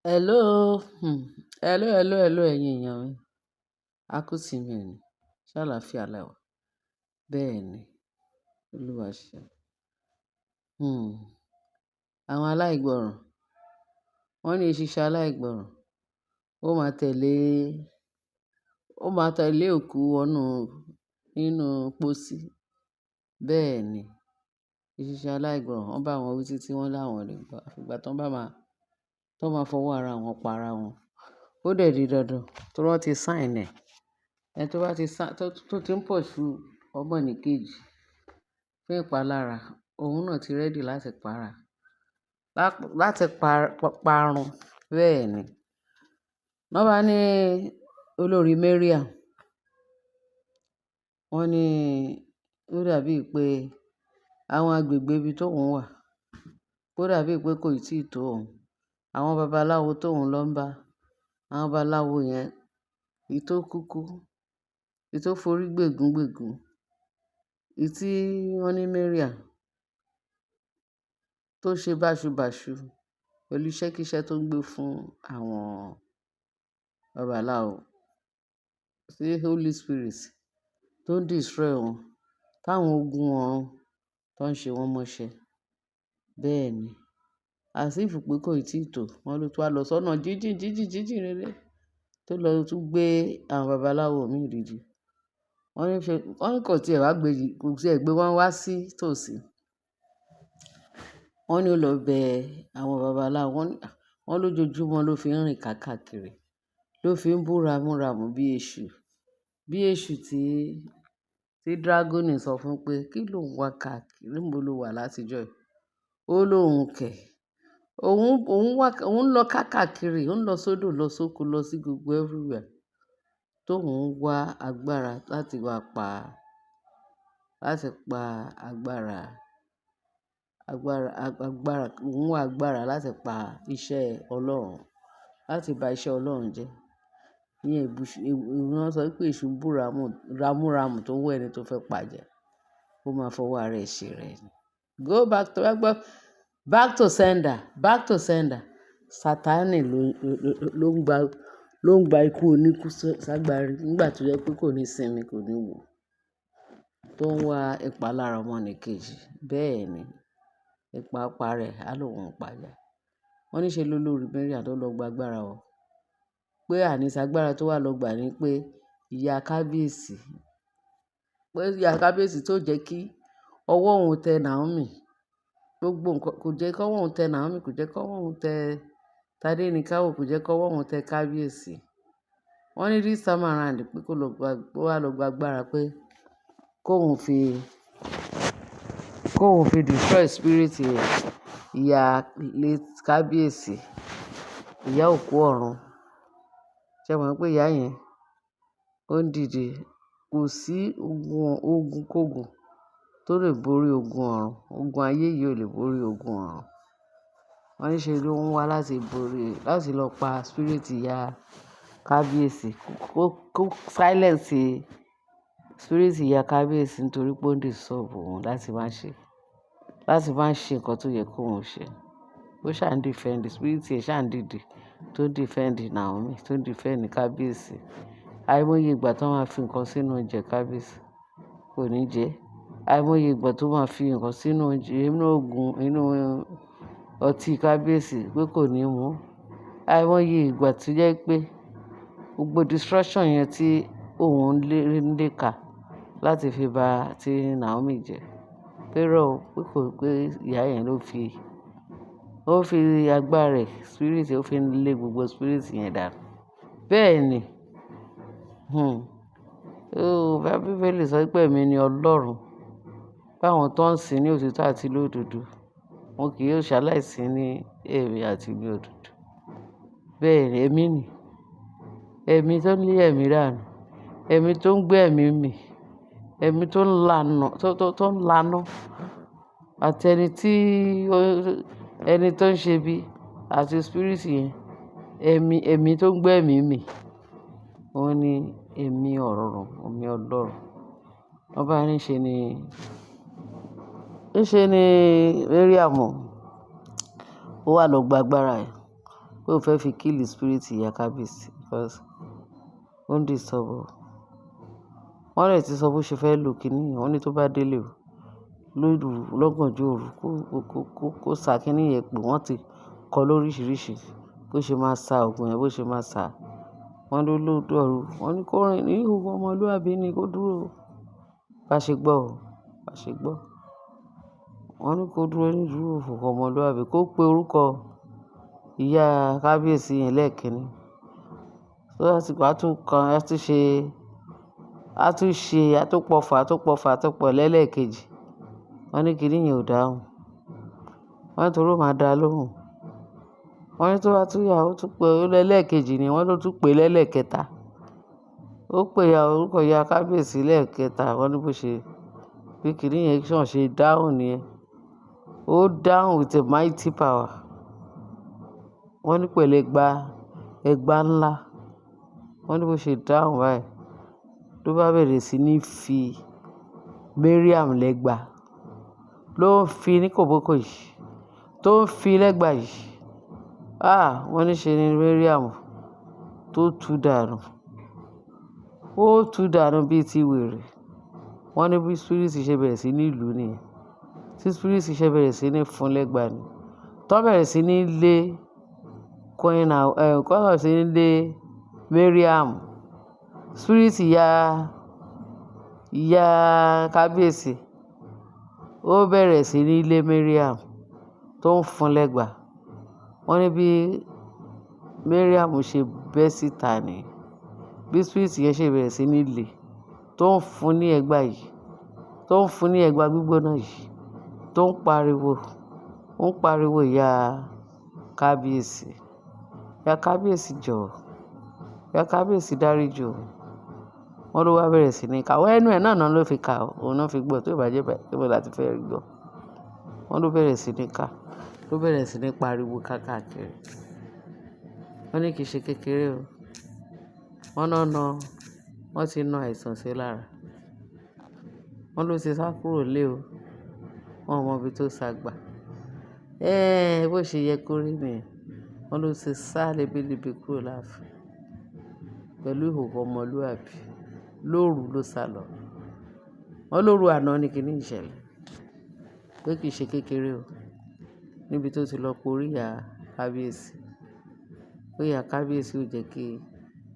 Hello, hello ẹ̀yin èèyàn mi. A kú ìsinmi òní. Ṣé àlàáfíà lẹ wà? Bẹ́ẹ̀ ni, Olúwa ṣeun. Hmm. Àwọn aláìgbọràn, wọ́n ní eṣinṣin aláìgbọràn, ó máa tẹ̀lé, ó máa tẹ̀lé òkú wọnú nínú pósí. Bẹ́ẹ̀ ni, eṣinṣin aláìgbọràn, wọ́n bá wọn wí títí wọ́n láwọn ò lè gbọ́. Àfi ìgbà tó máa fọwọ́ ara wọn pa ara wọn. Ó dẹ̀ di dandan torí wọ́n ti sign ẹ̀. Ẹni tó bá ti tó ti ń pursue ọmọnìkejì fún ìpalára, òun náà ti ready láti para, láti parun. Bẹ́ẹ̀ ni. Wọ́n bá ní olórí Mariam, wọ́n ní ó dàbí pé àwọn agbègbè ibi tóun wà, ó dàbí pé kò ì tí ì tó òun. Àwọn babaláwo tóun lọ ń bá, àwọn babaláwo yẹn, èyí tó kúkú, èyí tó forí gbègún, èyí tí wọ́n ní Mariam tó ṣe báṣubàṣu pẹ̀lú iṣẹ́kíṣẹ́ tó ń gbé fún àwọn babaláwo, sí Holy Spirit tó ń destroy wọn, táwọn ogun ọ̀run tó ń ṣe wọ́n mọ́ṣẹ́. Bẹ́ẹ̀ ni, as if pé kò ì tí ì tó, wọ́n ló tún wá lọ sọ́nà jíjìn rere tó lọ tún gbé àwọn babaláwo míì dìde. Wọ́n ní kò tiẹ̀ wá kò tiẹ̀ gbé wọn wá sí tòsí. Wọ́n ní ó lọ bẹ àwọn babaláwo, wọ́n lójoojúmọ́ ló fi ń rìn káàkiri, ló fi ń bú ramúramù bí èṣù tí dragoni sọ fún pé kí ló ń wá káàkiri, níbo ló wà látijọ́ yìí. Ó lóun kẹ̀, òun lọ káàkiri, òun lọ sódò, lọ sóko, lọ sí gbogbo everywhere tóun ń wá agbára láti pa òun wá agbára láti pa iṣẹ́ Ọlọ́run, láti ba iṣẹ́ Ọlọ́run jẹ́. Wọ́n sọ pé èṣù bú ramúramù tó ń wá ẹni tó fẹ́ pàjẹ́, ó máa fọwọ́ ara ẹ̀ ṣe rẹ̀ ni. Go back to sender. Sátánì ló ń gba ikú oníkú ságbárí nígbà tó jẹ́ pé kò ní sinmi, kò ní wò, tó ń wá ìpalára ọmọnìkejì. Bẹ́ẹ̀ ni, ìpápá rẹ̀ á lóun pàjá. Wọ́n ní ṣe lolórí Mariam tó lọ gba agbára wọn. Pé àníṣe agbára tó wà lọ gbà ni pé ìyá kábíyèsí tó jẹ́ kí ọwọ́ òun tẹ Naomi. Gbogbo nǹkan kò jẹ́ kí ọwọ́ òun tẹ Naomi, kò jẹ́ kí ọwọ́ òun tẹ Tádéníkáwò, kò jẹ́ kí ọwọ́ òun tẹ kábíyèsí. Wọ́n ní this time around pé kó wá lọ gba agbára pé kóun fi destroy spirit ìyá kábíyèsí, ìyá òkú ọ̀run. Ṣé mọ̀ pé ìyá yẹn ó ń dìde, kò sí ogun kógun tó lè borí ogun ọ̀run. Ogun ayé yìí ò lè borí ogun ọ̀run. Wọ́n ní ṣe ló ń wá láti lọ pa spirit ìyá kábíyèsí, kó silence spirit ìyá kábíyèsí nítorí pé ó ń disturb òun láti má ṣe nǹkan tó yẹ kó òun ṣe. Ó ṣà ń defend spirit ẹ̀, ṣà ń dìde tó ń defend Naomi, tó ń defend kábíyèsí. Àìmọye ìgbà tó máa fi nǹkan sínú oúnjẹ kábíyèsí kò ní jẹ. Àìmọye ìgbà tó máa fi nǹkan sínú oúnjẹ, inú ọtí kábíyèsí pé kò ní mú. Àìmọye ìgbà tó jẹ́ pé gbogbo destruction yẹn tí òun ń léka láti fi ba ti Naomi jẹ́. Pé ìyá yẹn ó fi agbára rẹ̀, spirit ó fi ń lé gbogbo spirit yẹn dànù. Bẹ́ẹ̀ ni. Bíbélì sọ pé èmi ni Ọlọ́run, báwọn tó ń sìn ní òtítọ́ àti lódodo, wọn kì yóò ṣaláìsí ní èrè àti ní òdodo. Bẹ́ẹ̀ ni, èmi ni. Ẹ̀mí tó ń lé ẹ̀mí dànù, ẹ̀mí tó ń gbé ẹ̀mí mì, ẹ̀mí tó ń lanà àti ẹni tó ń ṣe bí àti spirit yẹn, ẹ̀mí tó ń gbé ẹ̀mí mì, òun ni ẹ̀mí Ọlọ́run. Wọ́n bá ní ṣe ni Mariam ó wá lọ gba agbára ẹ̀. pé òun fẹ́ fi kill spirit ìyá kábíyèsí because ó ń disturb o. Wọ́n dẹ̀ ti sọ bó ṣe fẹ́ lò kíní yẹn, wọ́n ní tó bá délé o, lóru lọ́gànjọ́ òru kó sa kíní yẹn pé wọ́n ti kọ lóríṣiríṣi bó ṣe máa sa òògùn yẹn, bó ṣe máa sa. Wọ́n ló dọ̀rú, wọ́n ní kó rìn ní ìhòòhò ọmọlúwàbí ni kó dúró o. Bá ṣe gbọ́ o, bá ṣe gbọ́. Wọ́n ní kó dúró ní ìdúró ìhòòhò ọmọlúwàbí, kó pe orúkọ ìyá kábíyèsí yẹn lẹ́ẹ̀kínní. So àsìkò àtúpọ̀ lẹ́lẹ́ẹ̀kejì. Wọ́n ní kíní yẹn ò dáhùn. Wọ́n ní torí ó máa dá lóhùn. Wọ́n ní tó bá tún yà ó tún pé lẹ́lẹ́ẹ̀kejì ni wọ́n ló tún pè lẹ́lẹ́ẹ̀kẹta. Ó pe orúkọ ìyá kábíyèsí lẹ́ẹ̀kẹta. Wọ́n ní bó ṣe bí kíní yẹn ṣàn ṣe dáhùn nìyẹn. Ó dáhùn with a mighty power. Wọ́n ní pẹ̀lú ẹgbà ńlá. Wọ́n ní bó ṣe dáhùn báyìí ló bá bẹ̀rẹ̀ sí ní fi Mariam lẹ́gba. Ló ń fi ní kòbókò yìí. Tó ń fi lẹ́gba yìí. Wọ́n ní ṣe ni Mariam tó tú dànù. Ó tú dànù bíi ti wèrè. Wọ́n ní bí spirit ṣe bẹ̀rẹ̀ sí ní ìlú nìyẹn. Tí spirit ṣe bẹ̀rẹ̀ sí ní fún lẹ́gba ni. Tó bẹ̀rẹ̀ sí ní lé Mariam. Spirit ìyá kábíyèsí. Ó bẹ̀rẹ̀ sí ní lé Mariam tó ń fún lẹ́gba. Wọ́n ní bí Mariam ṣe bẹ́ síta ni. Bí spirit yẹn ṣe bẹ̀rẹ̀ sí ní lé tó ń fún ní ẹgba yìí. Tó ń fún ní ẹgba gbígbóná yìí. Tó ń pariwo ìyá kábíyèsí. Ìyá kábíyèsí jọ̀ọ́. Ìyá kábíyèsí dáríjì o. Wọ́n ló wá bẹ̀rẹ̀ sí ní ka. Ẹnu ẹ̀ náà ló fi ka o. Òun náà fi gbọ́ tó ìbàjẹ́ báyìí tó bá láti fẹ́ rí gbọ́. Wọ́n ló bẹ̀rẹ̀ sí ní ka. Ló bẹ̀rẹ̀ sí ní pariwo káàkiri. Wọ́n ní kì í ṣe kékeré o. Wọ́n ti na àìsàn sí lára. Wọ́n ló ti sá kúrò lé o. Wọ́n mọ ibi tó sá gbà. Bó ṣe yẹ kó rí nìyẹn. Wọ́n ló ti sá lebelebe kúrò láàfin pẹ̀lú ìhòòhò ọmọlúwàbí. Lóru ló sá lọ. Wọ́n lóru àná ní kíní ìṣẹ̀lẹ̀. Pé kì í ṣe kékeré o. Níbi tó ti lọ porí ìyá kábíyèsí. Pé ìyá kábíyèsí ò jẹ́ kí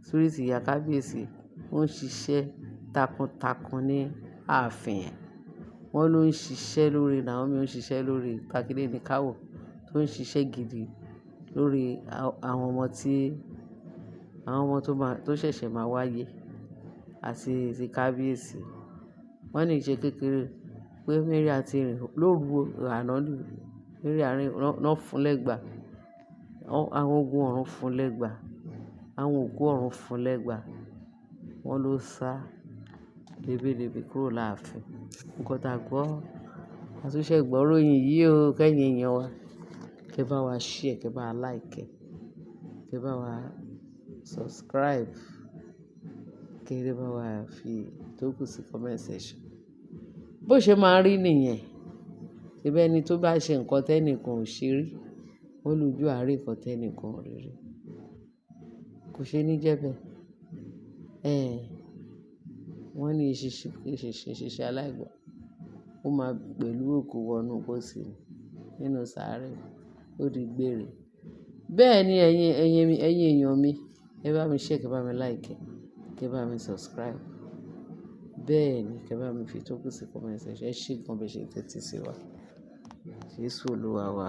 spirit ìyá kábíyèsí ó ń ṣiṣẹ́ takuntakun ní ààfin yẹn. Wọ́n ló ń ṣiṣẹ́ lórí Naomi, ó ń ṣiṣẹ́ lórí Takiléníkáwò, tó ń ṣiṣẹ́ gidi lórí àwọn ọmọ tó ṣẹ̀ṣẹ̀ máa wáyé àti ti kábíyèsí. Wọ́n ní ìṣe kékeré pé Mary àti rìn lóru àná ní Mary àárín náà fún lẹ́gba. Àwọn ogun ọ̀run fún lẹ́gba. Àwọn ògo ọ̀run fún lẹ́gba. Wọ́n ló sá lebelebe kúrò láàfin. Nǹkan tá a gbọ́, àtúnṣe ìgbọ́ròyìn yìí o kẹ́yìn èèyàn wa. Kẹ bá wa share, kẹ bá wa like, kẹ bá wa subscribe, kẹ bá wa fi ìtókù sí comment section. Bó ṣe máa rí nìyẹn. Ṣebí ẹni tó bá ṣe nǹkan tẹ́nìkan ò ṣe rí, ó lójú àárín nǹkan tẹ́nìkan ò rí rí. Kò ṣe ní jẹ́ bẹ́ẹ̀. Wọ́n ní ìṣiṣẹ́ aláìgbà. Ó máa pẹ̀lú òkú wọnú pósí nínú sàárè. Ó di gbére. Bẹ́ẹ̀ ni ẹ̀yin èèyàn mi. Ẹ bá mi share, kẹ bá mi like, kẹ bá mi subscribe. Bẹ́ẹ̀ ni kẹ bá mi fi ìtókù sí comment section. Ẹ ṣé gan bẹ́ẹ̀ ṣe tẹ́tí sí wa. Jésù Olúwa wa.